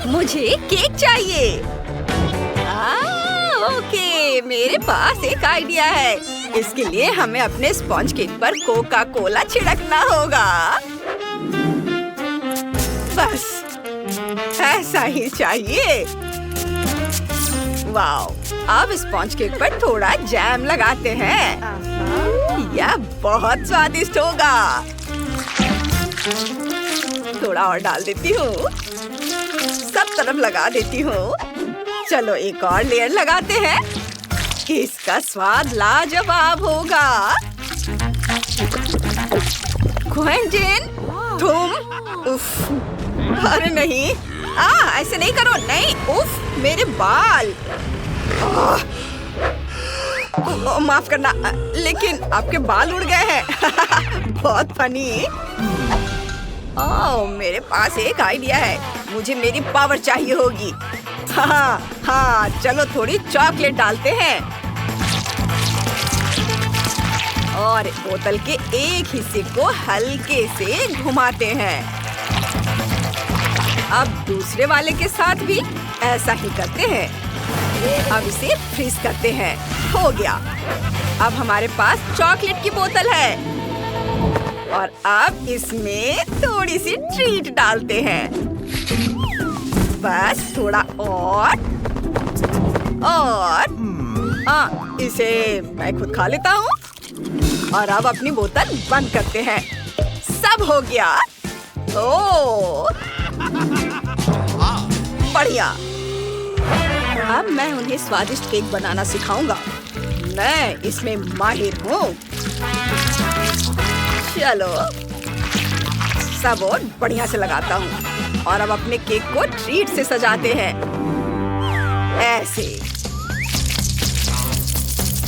मुझे केक चाहिए। ओके, मेरे पास एक आइडिया है। इसके लिए हमें अपने स्पॉन्ज केक पर कोका कोला छिड़कना होगा। बस ऐसा ही चाहिए। वाओ! अब स्पॉन्ज केक पर थोड़ा जैम लगाते हैं। यह बहुत स्वादिष्ट होगा। थोड़ा और डाल देती हूँ। सब तरफ लगा देती हूँ। चलो एक और लेयर लगाते हैं। इसका स्वाद लाजवाब होगा। क्विंटन, तुम? उफ, अरे नहीं, ऐसे नहीं करो। नहीं, उफ, मेरे बाल। माफ करना, लेकिन आपके बाल उड़ गए हैं। बहुत फनी। ओह, मेरे पास एक आइडिया है। मुझे मेरी पावर चाहिए होगी। हाँ, चलो थोड़ी चॉकलेट डालते हैं और बोतल के एक हिस्से को हल्के से घुमाते हैं। अब दूसरे वाले के साथ भी ऐसा ही करते हैं। अब इसे फ्रीज करते हैं। हो गया। अब हमारे पास चॉकलेट की बोतल है और अब इसमें थोड़ी सी ट्रीट डालते हैं। बस थोड़ा और इसे मैं खुद खा लेता हूँ। और अब अपनी बोतल बंद करते हैं। सब हो गया। ओह, बढ़िया। अब मैं उन्हें स्वादिष्ट केक बनाना सिखाऊंगा। मैं इसमें माहिर हूँ। चलो सब और बढ़िया से लगाता हूँ और अब अपने केक को ट्रीट से सजाते हैं। ऐसे।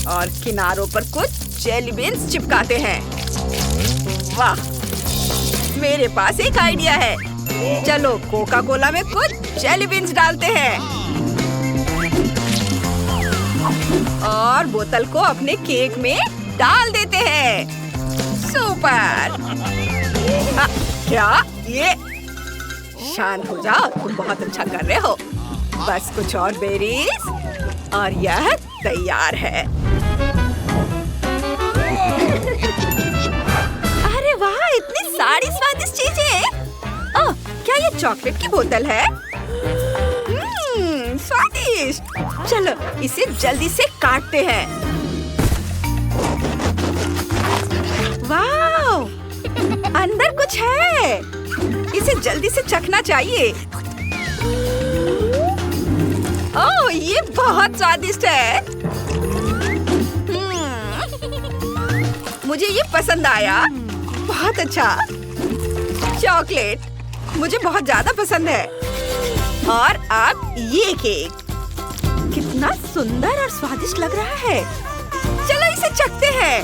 और किनारों पर कुछ जेली बीन्स चिपकाते हैं। वाह, मेरे पास एक आइडिया है। चलो कोका कोला में कुछ जेली बीन्स डालते हैं और बोतल को अपने केक में डाल देते हैं। सुपर। क्या ये? शांत हो जाओ, तुम बहुत अच्छा कर रहे हो। बस कुछ और बेरीज और यह तैयार है। अरे वाह, इतनी सारी स्वादिष्ट चीजें। ओह, क्या ये चॉकलेट की बोतल है? स्वादिष्ट। चलो इसे जल्दी से काटते हैं। वाह, अंदर कुछ है। इसे जल्दी से चखना चाहिए। ओह, ये बहुत स्वादिष्ट है। मुझे ये पसंद आया। बहुत अच्छा। चॉकलेट मुझे बहुत ज्यादा पसंद है। और अब ये केक कितना सुंदर और स्वादिष्ट लग रहा है। चलो इसे चखते हैं।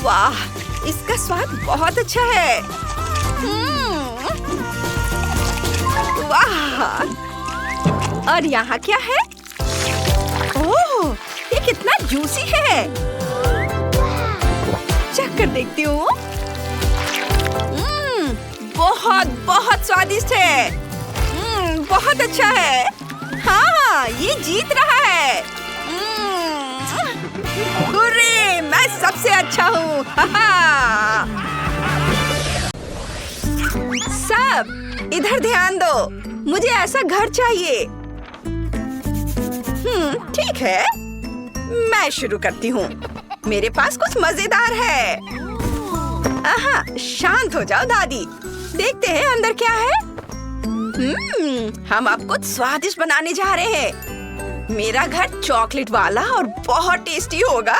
वाह, इसका स्वाद बहुत अच्छा है। वाह, और यहाँ क्या है? ओह, ये कितना जूसी है। चख कर देखती हूँ। बहुत बहुत स्वादिष्ट है। बहुत अच्छा है। हाँ, ये जीत रहा है। हुर्रे, मैं सबसे अच्छा हूँ। सब इधर ध्यान दो। मुझे ऐसा घर चाहिए। ठीक है, मैं शुरू करती हूँ। मेरे पास कुछ मजेदार है। शांत हो जाओ दादी। देखते हैं अंदर क्या है। हम अब कुछ स्वादिष्ट बनाने जा रहे हैं। मेरा घर चॉकलेट वाला और बहुत टेस्टी होगा।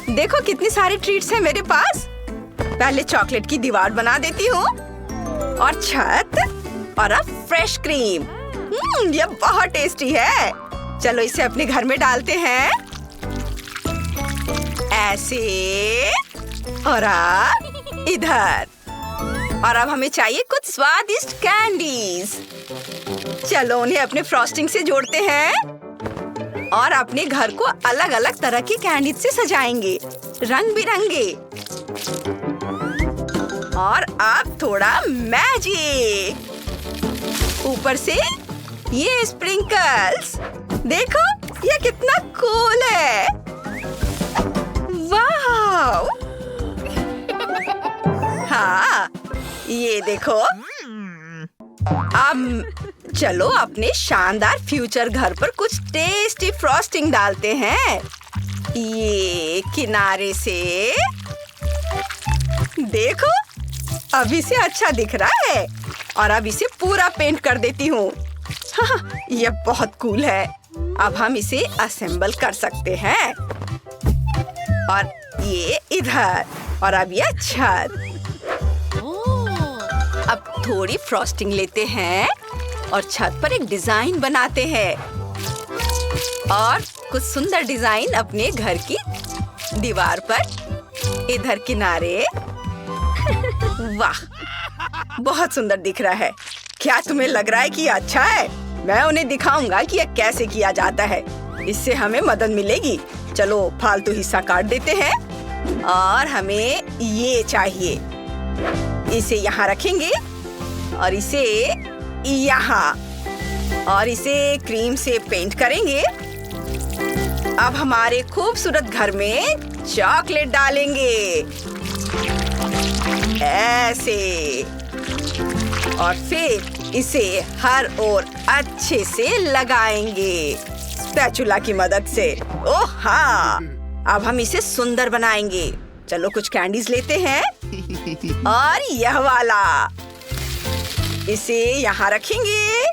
देखो कितनी सारी ट्रीट्स हैं मेरे पास। पहले चॉकलेट की दीवार बना देती हूँ और छत और अब फ्रेश क्रीम। ये बहुत टेस्टी है। चलो इसे अपने घर में डालते हैं। ऐसे और अब इधर। और अब हमें चाहिए कुछ स्वादिष्ट कैंडीज। चलो उन्हें अपने फ्रॉस्टिंग से जोड़ते हैं और अपने घर को अलग अलग तरह की कैंडीज से सजाएंगे, रंग बिरंगे। और अब थोड़ा मैजिक, ऊपर से ये स्प्रिंकल्स। देखो ये कितना कूल है। वाह! हाँ, ये देखो। अब चलो अपने शानदार फ्यूचर घर पर कुछ टेस्टी फ्रॉस्टिंग डालते हैं। ये किनारे से देखो, अभी से अच्छा दिख रहा है। और अब इसे पूरा पेंट कर देती हूँ। हाँ, ये बहुत कूल है। अब हम इसे असेंबल कर सकते हैं। और ये इधर, और अब ये छत। अब थोड़ी फ्रॉस्टिंग लेते हैं और छत पर एक डिजाइन बनाते हैं और कुछ सुंदर डिजाइन अपने घर की दीवार पर, इधर किनारे। वाह, बहुत सुंदर दिख रहा है। क्या तुम्हें लग रहा है कि ये अच्छा है? मैं उन्हें दिखाऊंगा कि यह कैसे किया जाता है। इससे हमें मदद मिलेगी। चलो फालतू हिस्सा काट देते हैं और हमें ये चाहिए। इसे यहाँ रखेंगे और इसे यहाँ, और इसे क्रीम से पेंट करेंगे। अब हमारे खूबसूरत घर में चॉकलेट डालेंगे ऐसे, और फिर इसे हर ओर अच्छे से लगाएंगे स्पैचुला की मदद से। ओह हाँ, अब हम इसे सुंदर बनाएंगे। चलो कुछ कैंडीज लेते हैं और यह वाला, इसे यहाँ रखेंगे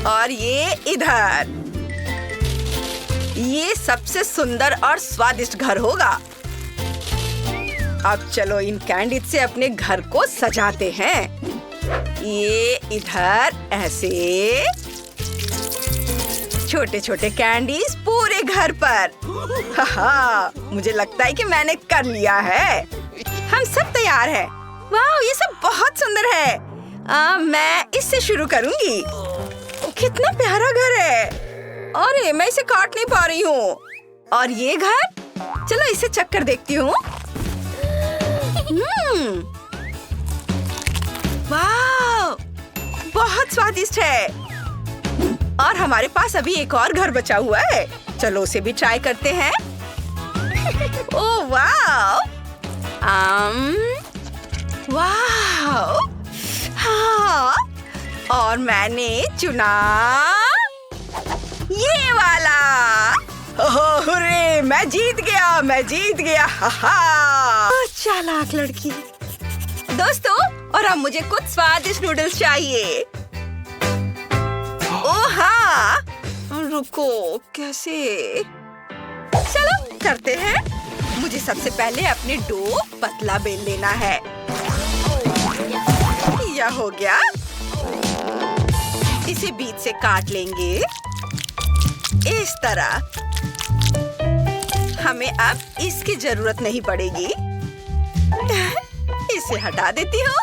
और ये इधर। ये सबसे सुंदर और स्वादिष्ट घर होगा। अब चलो इन कैंडीज से अपने घर को सजाते हैं। ये इधर ऐसे छोटे छोटे कैंडीज पूरे घर पर। हाँ, मुझे लगता है कि मैंने कर लिया है। हम सब तैयार हैं। वाह, ये सब बहुत सुंदर है। मैं इससे शुरू करूंगी। कितना प्यारा घर है। अरे मैं इसे काट नहीं पा रही हूँ। और ये घर, चलो इसे चक्कर देखती हूँ। वाह, बहुत स्वादिष्ट है। और हमारे पास अभी एक और घर बचा हुआ है। चलो उसे भी ट्राई करते हैं। ओह वाह, वाह, हाँ, और मैंने चुना ये वाला। हुर्रे, मैं जीत गया, मैं जीत गया। हा, चालाक लड़की। दोस्तों, और अब मुझे कुछ स्वादिष्ट नूडल्स चाहिए। ओह हाँ, रुको, कैसे? चलो करते हैं। मुझे सबसे पहले अपने डो पतला बेल लेना है। यह हो गया। इसे बीच से काट लेंगे इस तरह। हमें अब इसकी जरूरत नहीं पड़ेगी। इसे हटा देती हूँ।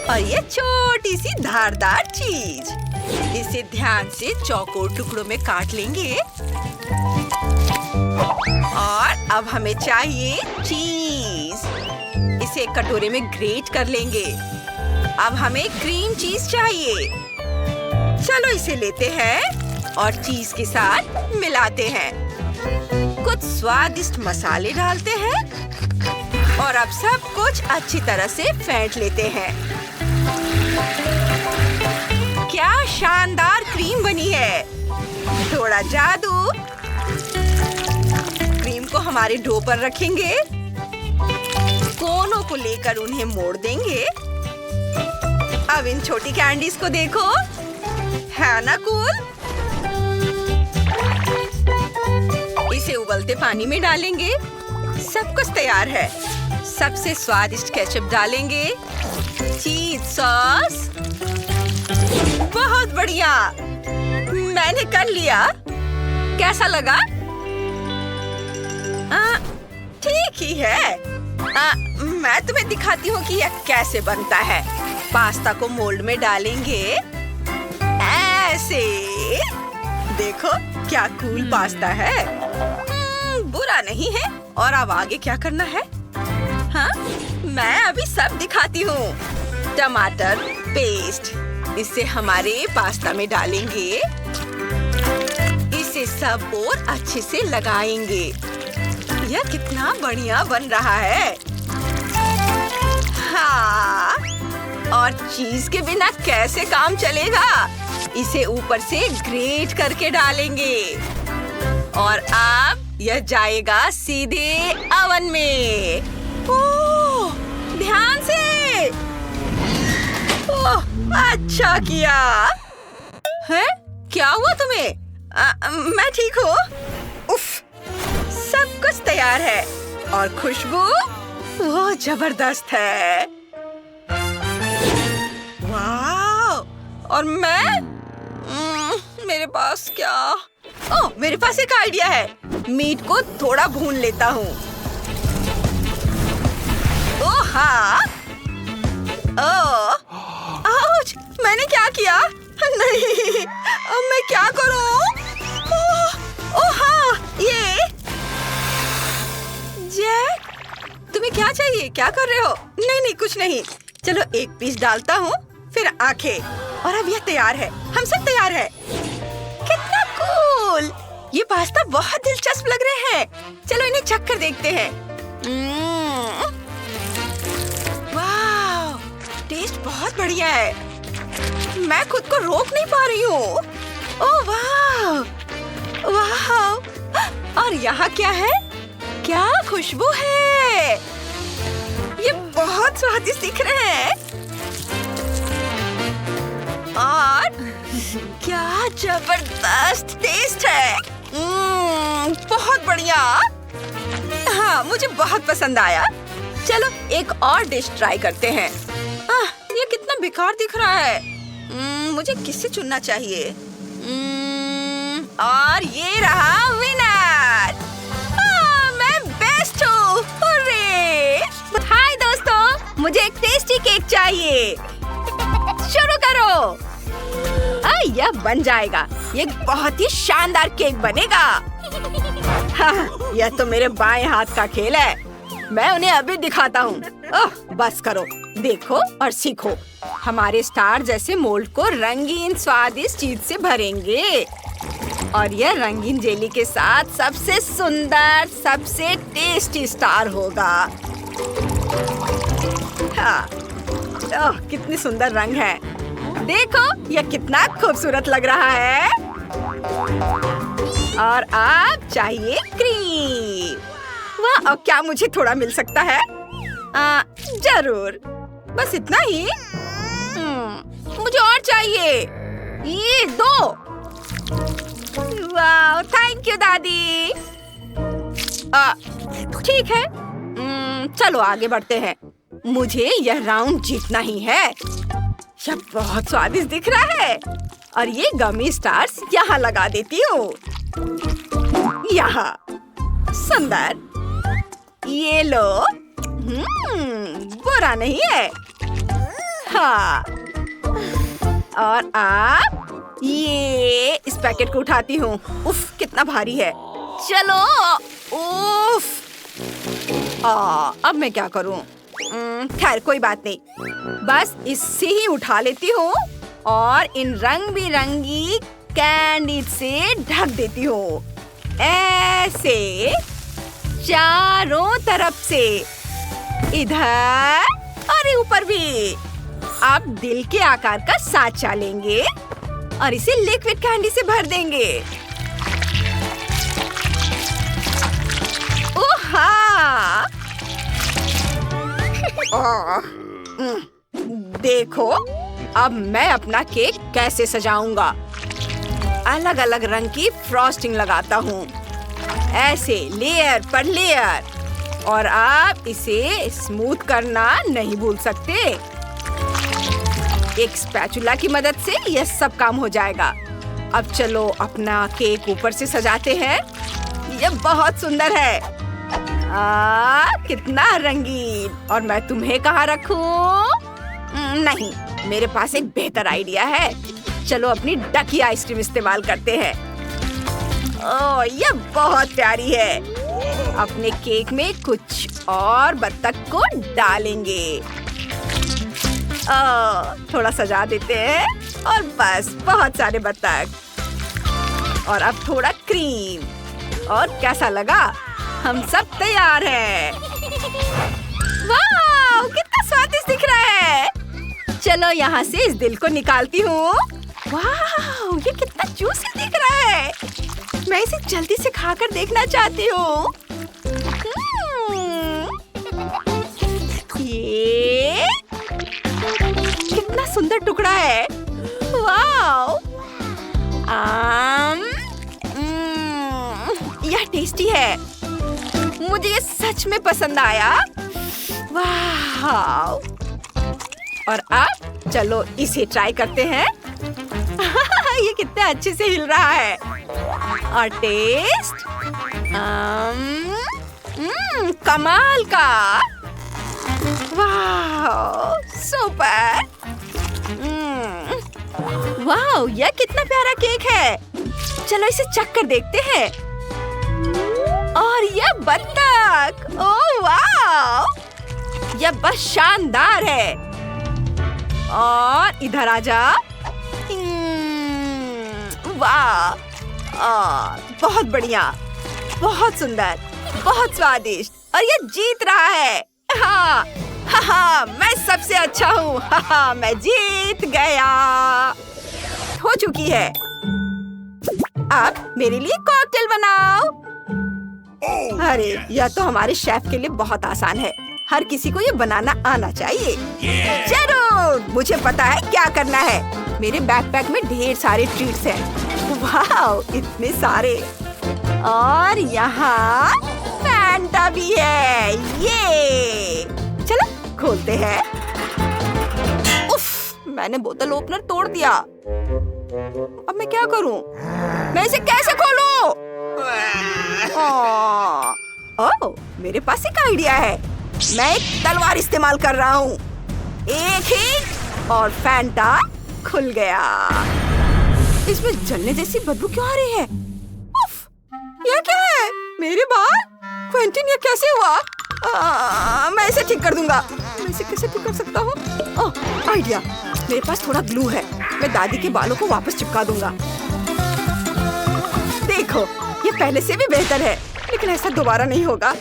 और ये छोटी सी धारदार चीज, इसे ध्यान से चौकोर टुकड़ों में काट लेंगे। और अब हमें चाहिए चीज। इसे एक कटोरे में ग्रेट कर लेंगे। अब हमें क्रीम चीज चाहिए। चलो इसे लेते हैं और चीज के साथ मिलाते हैं। कुछ स्वादिष्ट मसाले डालते हैं और अब सब कुछ अच्छी तरह से फेंट लेते हैं। क्या शानदार क्रीम बनी है। थोड़ा जादू। क्रीम को हमारे डो पर रखेंगे। कोनों को लेकर उन्हें मोड़ देंगे। अब इन छोटी कैंडीज को देखो, है ना कूल? इसे उबलते पानी में डालेंगे। सब कुछ तैयार है। सबसे स्वादिष्ट केचप डालेंगे। चीज सॉस। बहुत बढ़िया, मैंने कर लिया। कैसा लगा? ठीक ही है। मैं तुम्हें दिखाती हूँ कि यह कैसे बनता है। पास्ता को मोल्ड में डालेंगे ऐसे। देखो क्या कूल पास्ता है। बुरा नहीं है। और अब आगे क्या करना है? हाँ, मैं अभी सब दिखाती हूँ। टमाटर पेस्ट, इसे हमारे पास्ता में डालेंगे। इसे सब और अच्छे से लगाएंगे। यह कितना बढ़िया बन रहा है। हाँ, और चीज के बिना कैसे काम चलेगा? इसे ऊपर से ग्रेट करके डालेंगे और अब यह जाएगा सीधे अवन में। ओह, ध्यान से। ओह, अच्छा किया। है? क्या हुआ तुम्हें? मैं ठीक हूँ। उफ, सब कुछ तैयार है और खुशबू वो जबरदस्त है। वाह! और मैं मेरे पास क्या? ओह, मेरे पास एक आइडिया है। मीट को थोड़ा भून लेता हूँ। ओह हाँ। ओह, आउच! मैंने क्या किया? नहीं, अब मैं क्या करूँ? ओह हाँ, ये। जैक, तुम्हें क्या चाहिए? क्या कर रहे हो? नहीं, कुछ नहीं। चलो एक पीस डालता हूँ, फिर आंखें, और अब यह तैयार है। हम सब तैयार है। कितना कूल! ये पास्ता बहुत दिलचस्प लग रहे हैं। चलो इन्हें चख कर देखते हैं। वाह, टेस्ट बहुत बढ़िया है। मैं खुद को रोक नहीं पा रही हूँ। ओह वाह, वाह! और यहाँ क्या है? क्या खुशबू है! ये बहुत स्वादिष्ट दिख रहे हैं। और क्या जबरदस्त टेस्ट है। बहुत बढ़िया। हाँ, मुझे बहुत पसंद आया। चलो एक और डिश ट्राई करते हैं। ये कितना बेकार दिख रहा है। मुझे किससे चुनना चाहिए? और ये रहा विनर। मैं बेस्ट हूँ। हाय दोस्तों, मुझे एक टेस्टी केक चाहिए। शुरू करो। यह बन जाएगा। ये बहुत ही शानदार केक बनेगा। हाँ, यह तो मेरे बाएं हाथ का खेल है। मैं उन्हें अभी दिखाता हूँ। बस करो, देखो और सीखो। हमारे स्टार जैसे मोल्ड को रंगीन स्वादिष्ट चीज से भरेंगे और यह रंगीन जेली के साथ सबसे सुंदर, सबसे टेस्टी स्टार होगा। हाँ, कितनी सुंदर रंग है। देखो, यह कितना खूबसूरत लग रहा है। और अब चाहिए क्रीम। वाह, और क्या मुझे थोड़ा मिल सकता है? जरूर, बस इतना ही। मुझे और चाहिए। ये दो। वाह, थैंक यू दादी। ठीक है, चलो आगे बढ़ते हैं। मुझे यह राउंड जीतना ही है। यह बहुत स्वादिष्ट दिख रहा है। और ये गमी स्टार्स यहाँ लगा देती हूँ। यहाँ सुंदर। ये लो। बुरा नहीं है। हाँ, और आप ये इस पैकेट को उठाती हूँ। उफ, कितना भारी है। चलो। उफ। अब मैं क्या करूँ? खैर कोई बात नहीं, बस इससे ही उठा लेती हूँ और इन रंग बिरंगी कैंडी से ढक देती हूँ। ऐसे चारों तरफ से, इधर और ऊपर भी। आप दिल के आकार का सांचा लेंगे और इसे लिक्विड कैंडी से भर देंगे। ओहा! देखो, अब मैं अपना केक कैसे सजाऊंगा। अलग अलग रंग की फ्रॉस्टिंग लगाता हूँ, ऐसे लेयर पर लेयर। और आप इसे स्मूथ करना नहीं भूल सकते। एक स्पैचुला की मदद से यह सब काम हो जाएगा। अब चलो अपना केक ऊपर से सजाते हैं। यह बहुत सुंदर है। कितना रंगीन। और मैं तुम्हें कहाँ रखूं? नहीं, मेरे पास एक बेहतर आइडिया है। चलो अपनी डकी आइसक्रीम इस्तेमाल करते हैं। ओह, यह बहुत प्यारी है। अपने केक में कुछ और बत्तख को डालेंगे। थोड़ा सजा देते हैं और बस बहुत सारे बत्तख। और अब थोड़ा क्रीम। और कैसा लगा? हम सब तैयार हैं। वाह, कितना स्वादिष्ट दिख रहा है। चलो यहाँ से इस दिल को निकालती हूँ। वाह, ये कितना जूसी दिख रहा है। मैं इसे जल्दी से खाकर देखना चाहती हूँ। ये कितना सुंदर टुकड़ा है। वाह, यह टेस्टी है। मुझे ये सच में पसंद आया। वाह। और अब चलो इसे ट्राई करते हैं। ये कितने अच्छे से हिल रहा है। और टेस्ट कमाल का। वाह, सुपर। वाह, यह कितना प्यारा केक है। चलो इसे चख कर देखते हैं। और यह बत्तख, ओह वाह, यह बस शानदार है। और इधर आजा। वाह, बहुत बढ़िया, बहुत सुंदर, बहुत स्वादिष्ट। और यह जीत रहा है। हाँ, हाँ, मैं सबसे अच्छा हूँ। हाँ, मैं जीत गया। हो चुकी है। अब मेरे लिए कॉकटेल बनाओ। अरे, यह तो हमारे शेफ के लिए बहुत आसान है। हर किसी को ये बनाना आना चाहिए। जरूर, मुझे पता है क्या करना है। मेरे बैकपैक में ढेर सारे ट्रीट्स हैं। वाह, इतने सारे। और यहाँ फैंटा भी है। ये चलो खोलते हैं। उफ, मैंने बोतल ओपनर तोड़ दिया। अब मैं क्या करूं? मैं इसे कैसे खोलूं? ओह, मेरे पास एक आइडिया है। मैं एक तलवार इस्तेमाल कर रहा हूँ। एक ही और फैंटा खुल गया। इसमें जलने जैसी बदबू क्यों आ रही है? उफ, यह क्या है? मेरे बाल? क्विंटन, यह कैसे हुआ? मैं इसे ठीक कर दूंगा। मैं इसे कैसे ठीक कर सकता हूँ? ओह, आइडिया। मेरे पास थोड़ा ग्लू है। मैं दादी के बालों को वापस चिपका दूंगा। देखो, ये पहले से भी बेहतर है, लेकिन ऐसा दोबारा नहीं होगा।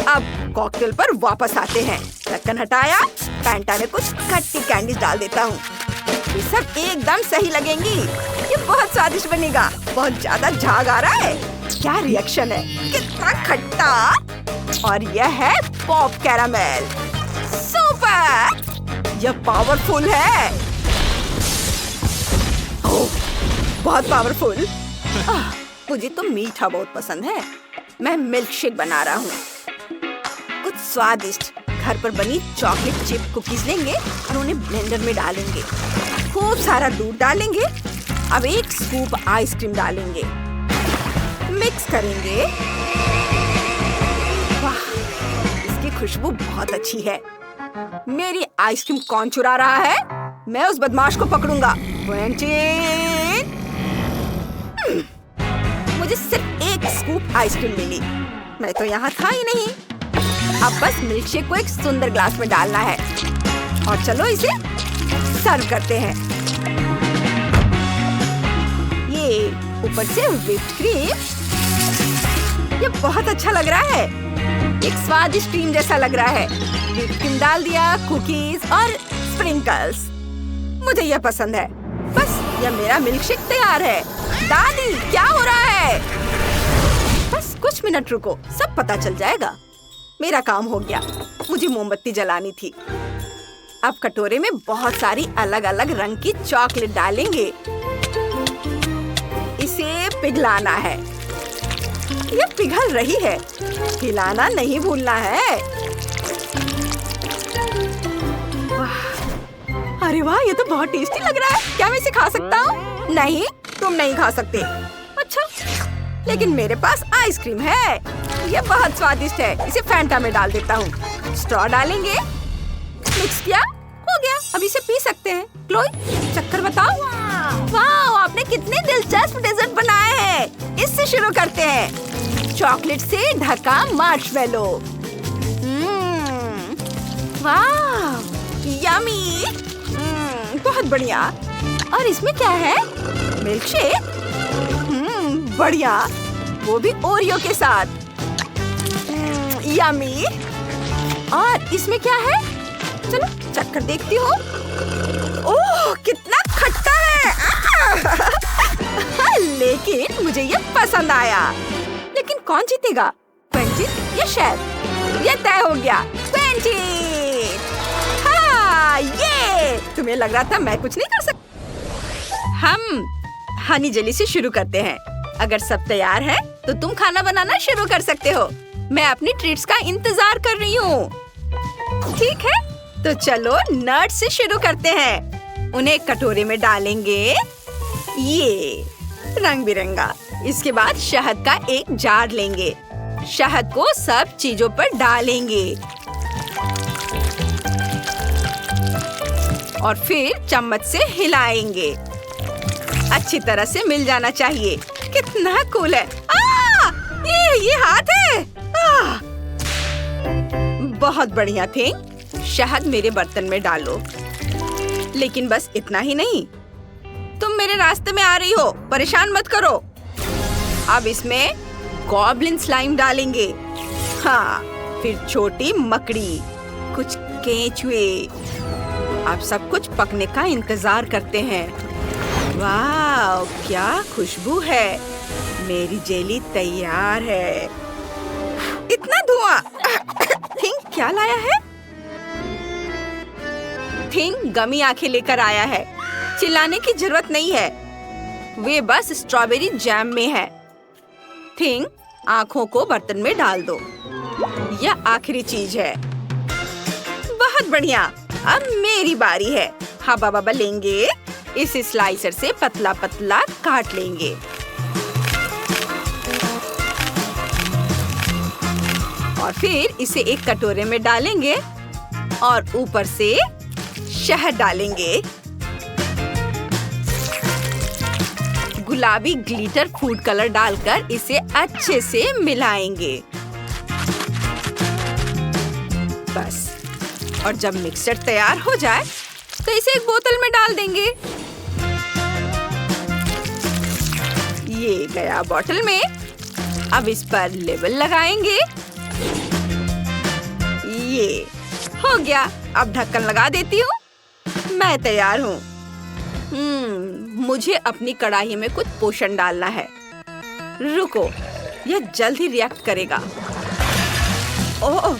अब कॉकटेल पर वापस आते हैं। ढक्कन हटाया। फैंटा में कुछ खट्टी कैंडीज डाल देता हूँ। ये सब एकदम सही लगेंगी। ये बहुत स्वादिष्ट बनेगा। बहुत ज्यादा झाग आ रहा है। क्या रिएक्शन है? कितना खट्टा। और यह है पॉप कैरामेल। सुपर, यह पावरफुल है। ओह, बहुत पावरफुल। मुझे तो मीठा बहुत पसंद है। मैं मिल्क शेक बना रहा हूँ। कुछ स्वादिष्ट घर पर बनी चॉकलेट चिप कुकीज लेंगे और उन्हें ब्लेंडर में डालेंगे। खूब सारा दूध डालेंगे। अब एक स्कूप आइसक्रीम डालेंगे। मिक्स करेंगे। वाह, इसकी खुशबू बहुत अच्छी है। मेरी आइसक्रीम कौन चुरा रहा है? मैं उस बदमाश को पकड़ूंगा। क्विंटन, मुझे सिर्फ एक स्कूप आइसक्रीम मिली। मैं तो यहाँ था ही नहीं। अब बस मिल्कशेक को एक सुंदर ग्लास में डालना है। और चलो इसे सर्व करते हैं। ये ऊपर से व्हिप्ड क्रीम। ये बहुत अच्छा लग रहा है। एक स्वादिष्ट क्रीम जैसा लग रहा है। व्हिप्ड क्रीम डाल दिया, कुकीज और स्प्रिंकल्स। मुझे यह पसंद है। बस, यह मेरा मिल्कशेक तैयार है। दादी, क्या हो रहा है? बस कुछ मिनट रुको, सब पता चल जाएगा। मेरा काम हो गया। मुझे मोमबत्ती जलानी थी। अब कटोरे में बहुत सारी अलग अलग रंग की चॉकलेट डालेंगे। इसे पिघलाना है। ये पिघल रही है। हिलाना नहीं भूलना है। वाह, अरे वाह, ये तो बहुत टेस्टी लग रहा है। क्या मैं इसे खा सकता हूँ? नहीं, तुम नहीं खा सकते। अच्छा, लेकिन मेरे पास आइसक्रीम है। ये बहुत स्वादिष्ट है। इसे फैंटा में डाल देता हूँ। स्ट्रॉ डालेंगे। मिक्स किया, हो गया। अब इसे पी सकते हैं। क्लोई, चक्कर बताओ। वाह, आपने कितने दिलचस्प डेजर्ट बनाए हैं। इससे शुरू करते हैं। चॉकलेट से ढका मार्शमेलो। वाह, यमी। बहुत बढ़िया। और इसमें क्या है? Milk shake. बढ़िया, वो भी ओरियो के साथ। यमी। और इसमें क्या है? चलो चख कर देखती हूँ। ओह, कितना खट्टा है। लेकिन मुझे ये पसंद आया। लेकिन कौन जीतेगा, क्वेंटिन या शेफ? ये तय हो गया, क्वेंटिन। हाँ, ये तुम्हें लग रहा था मैं कुछ नहीं कर सकती। हम हनी जेली से शुरू करते हैं। अगर सब तैयार है तो तुम खाना बनाना शुरू कर सकते हो। मैं अपनी ट्रीट्स का इंतजार कर रही हूँ। ठीक है, तो चलो नट्स से शुरू करते हैं। उन्हें एक कटोरे में डालेंगे। ये रंग बिरंगा। इसके बाद शहद का एक जार लेंगे। शहद को सब चीजों पर डालेंगे और फिर चम्मच से हिलाएंगे। अच्छी तरह से मिल जाना चाहिए। कितना कूल है। ये हाथ है। बहुत बढ़िया थे। शहद मेरे बर्तन में डालो। लेकिन बस इतना ही नहीं, तुम मेरे रास्ते में आ रही हो, परेशान मत करो। अब इसमें गॉब्लिन स्लाइम डालेंगे। हाँ, फिर छोटी मकड़ी, कुछ केंचुए। अब सब कुछ पकने का इंतजार करते हैं। वाह, क्या खुशबू है। मेरी जेली तैयार है। इतना धुआं। थिंक क्या लाया है? थिंक गमी आंखें लेकर आया है। चिल्लाने की जरूरत नहीं है, वे बस स्ट्रॉबेरी जैम में है। थिंक आंखों को बर्तन में डाल दो। यह आखिरी चीज है। बहुत बढ़िया, अब मेरी बारी है। हवा बबा लेंगे। इस स्लाइसर से पतला पतला काट लेंगे। और फिर इसे एक कटोरे में डालेंगे और ऊपर से शहद डालेंगे। गुलाबी ग्लिटर फूड कलर डालकर इसे अच्छे से मिलाएंगे। बस, और जब मिक्सचर तैयार हो जाए तो इसे एक बोतल में डाल देंगे। ये गया बोतल में। अब इस पर लेबल लगाएंगे। ये हो गया। अब ढक्कन लगा देती हूँ। मैं तैयार हूँ। मुझे अपनी कढ़ाई में कुछ पोषण डालना है। रुको, यह जल्द ही रिएक्ट करेगा। ओह,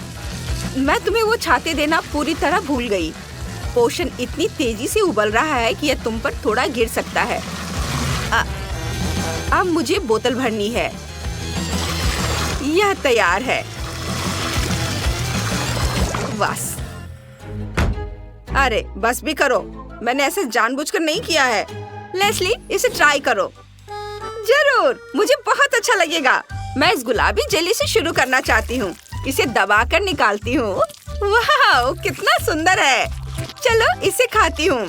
मैं तुम्हें वो छाते देना पूरी तरह भूल गई। पोषण इतनी तेजी से उबल रहा है कि यह तुम पर थोड़ा गिर सकता है। अब मुझे बोतल भरनी है। यह तैयार है। बस। अरे बस भी करो, मैंने ऐसा जानबूझकर नहीं किया है। लेस्ली, इसे ट्राई करो। जरूर, मुझे बहुत अच्छा लगेगा। मैं इस गुलाबी जेली से शुरू करना चाहती हूँ। इसे दबाकर निकालती हूँ। वाह, कितना सुंदर है। चलो इसे खाती हूँ।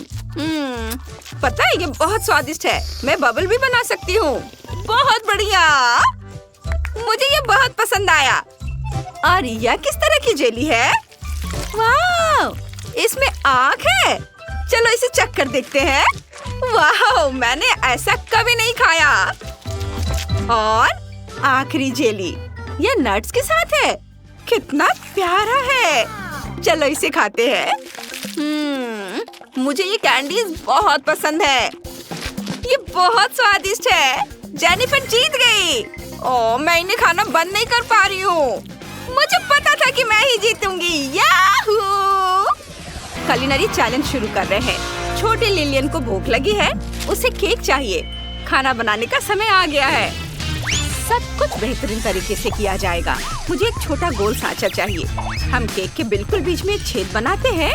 पता है ये बहुत स्वादिष्ट है। मैं बबल भी बना सकती हूँ। बहुत बढ़िया, मुझे ये बहुत पसंद आया। और यह किस तरह की जेली है? वाह, इसमें आँख है। चलो इसे चख कर देखते हैं। वाह, मैंने ऐसा कभी नहीं खाया। और आखिरी जेली, यह नट्स के साथ है। कितना प्यारा है। चलो इसे खाते हैं। मुझे ये कैंडीज बहुत पसंद है। ये बहुत स्वादिष्ट है। जेनिफर जीत गई। ओह, मैं इन्हें खाना बंद नहीं कर पा रही हूँ। मुझे पता था कि मैं ही जीतूंगी। याहू! कुलिनरी चैलेंज शुरू कर रहे हैं। छोटी लिलियन को भूख लगी है, उसे केक चाहिए। खाना बनाने का समय आ गया है। सब कुछ बेहतरीन तरीके से किया जाएगा। मुझे एक छोटा गोल सांचा चाहिए। हम केक के बिल्कुल बीच में एक छेद बनाते हैं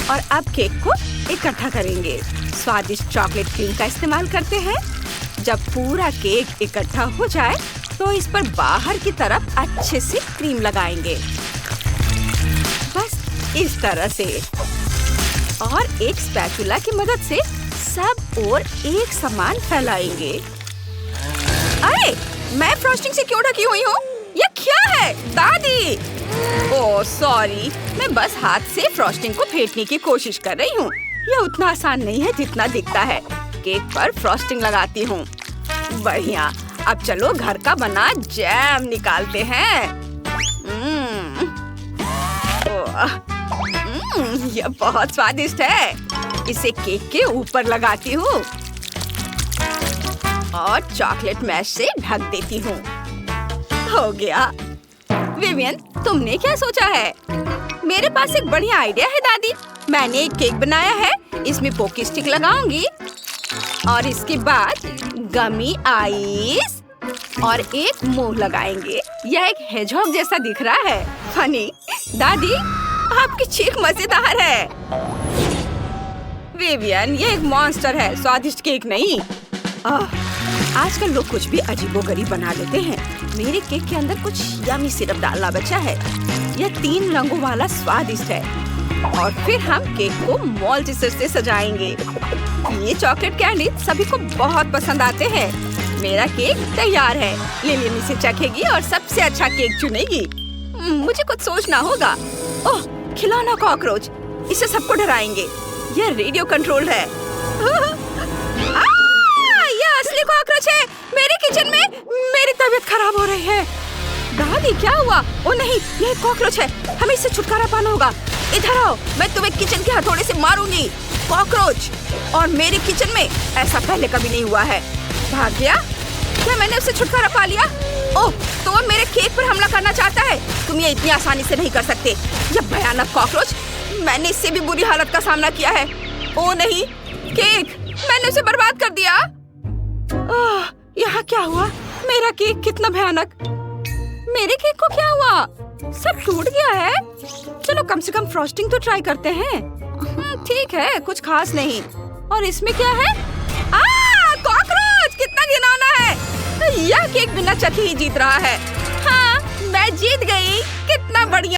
और अब केक को इकट्ठा करेंगे। स्वादिष्ट चॉकलेट क्रीम का इस्तेमाल करते हैं। जब पूरा केक इकट्ठा हो जाए तो इस पर बाहर की तरफ अच्छे से क्रीम लगाएंगे। बस इस तरह से। और एक स्पैचुला की मदद से सब ओर एक समान फैलाएंगे। अरे, मैं फ्रॉस्टिंग से क्यों ढकी हुई हूँ? क्या है दादी? ओह सॉरी, मैं बस हाथ से फ्रॉस्टिंग को फेंटने की कोशिश कर रही हूँ। यह उतना आसान नहीं है जितना दिखता है। केक पर फ्रॉस्टिंग लगाती हूँ। बढ़िया, अब चलो घर का बना जैम निकालते हैं। यह बहुत स्वादिष्ट है। इसे केक के ऊपर लगाती हूँ और चॉकलेट मैश से ढक देती हूँ। हो गया। विवियन, तुमने क्या सोचा है? मेरे पास एक बढ़िया आइडिया है दादी। मैंने एक केक बनाया है। इसमें पोकी स्टिक लगाऊंगी और इसके बाद गमी आइस और एक मुंह लगाएंगे। यह एक हेजहॉग जैसा दिख रहा है। फनी। दादी, आपकी चीख मजेदार है। विवियन, ये एक मॉन्स्टर है, स्वादिष्ट केक नहीं। आजकल लोग कुछ भी अजीबोगरीब बना देते हैं। मेरे केक के अंदर कुछ यमी सिरप डालना बचा है। यह 3 रंगों वाला स्वादिष्ट है। और फिर हम केक को मॉल्टिसर से सजाएंगे। ये चॉकलेट कैंडी सभी को बहुत पसंद आते हैं। मेरा केक तैयार है। लिलियन इसे चखेगी और सबसे अच्छा केक चुनेगी। मुझे कुछ सोचना होगा। ओह, खिलौना कॉकरोच। इसे सबको डराएंगे। यह रेडियो कंट्रोल्ड है। यह असली कॉकरोच है। मेरे किचन में। मेरी तबीयत खराब हो रही है। दादी, क्या हुआ? ओ नहीं, यह कॉकरोच है। हमें इससे छुटकारा पाना होगा। इधर आओ, मैं तुम्हें किचन के हथौड़े से मारूंगी। कॉकरोच और मेरे किचन में ऐसा पहले कभी नहीं हुआ है। भाग गया? क्या मैंने उससे छुटकारा पा लिया? ओह, तो वो मेरे केक पर हमला करना चाहता है। तुम ये इतनी आसानी से नहीं कर सकते। यह भयानक कॉकरोच, मैंने इससे भी बुरी हालत का सामना किया है। ओ नहीं, केक, मैंने उसे बर्बाद कर दिया। ओह, यहाँ क्या हुआ? मेरा केक कितना भयानक। मेरे केक को क्या हुआ? सब टूट गया है। चलो कम से कम फ्रॉस्टिंग तो ट्राई करते हैं। ठीक है, कुछ खास नहीं। और इसमें क्या है? कॉकरोच, कितना घिनौना है। यह केक बिना चखे ही जीत रहा है। हाँ, मैं जीत गई। कितना बढ़िया।